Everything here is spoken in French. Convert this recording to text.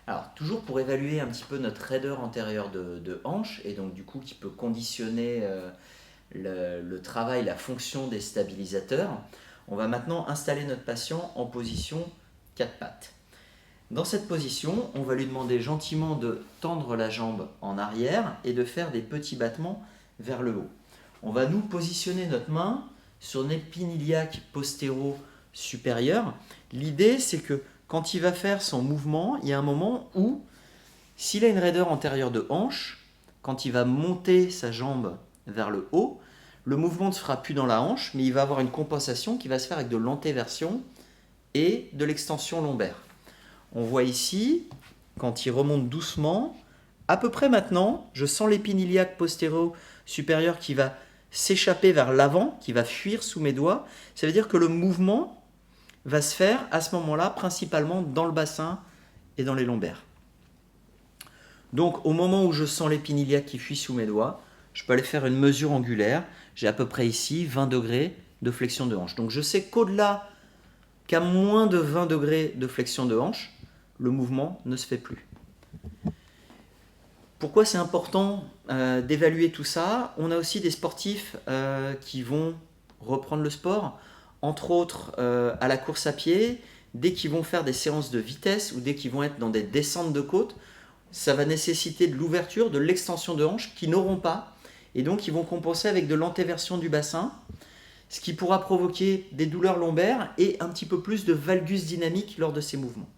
Alors, toujours pour évaluer un petit peu notre raideur antérieure de hanche, et donc du coup qui peut conditionner le travail, la fonction des stabilisateurs, on va maintenant installer notre patient en position 4 pattes. Dans cette position, on va lui demander gentiment de tendre la jambe en arrière et de faire des petits battements vers le haut. On va nous positionner notre main sur l'épine iliaque postéro-supérieure. L'idée, c'est que quand il va faire son mouvement, il y a un moment où, s'il a une raideur antérieure de hanche, quand il va monter sa jambe vers le haut, le mouvement ne se fera plus dans la hanche, mais il va avoir une compensation qui va se faire avec de l'antéversion et de l'extension lombaire. On voit ici, quand il remonte doucement, à peu près maintenant, je sens l'épine iliaque postéro-supérieure qui va s'échapper vers l'avant, qui va fuir sous mes doigts. Ça veut dire que le mouvement va se faire à ce moment-là, principalement dans le bassin et dans les lombaires. Donc au moment où je sens l'épine iliaque qui fuit sous mes doigts, je peux aller faire une mesure angulaire. J'ai à peu près ici 20 degrés de flexion de hanche. Donc je sais qu'au-delà, qu'à moins de 20 degrés de flexion de hanche, le mouvement ne se fait plus. Pourquoi c'est important d'évaluer tout ça? On a aussi des sportifs qui vont reprendre le sport, entre autres à la course à pied, dès qu'ils vont faire des séances de vitesse ou dès qu'ils vont être dans des descentes de côte, ça va nécessiter de l'ouverture, de l'extension de hanches qu'ils n'auront pas, et donc ils vont compenser avec de l'antéversion du bassin, ce qui pourra provoquer des douleurs lombaires et un petit peu plus de valgus dynamique lors de ces mouvements.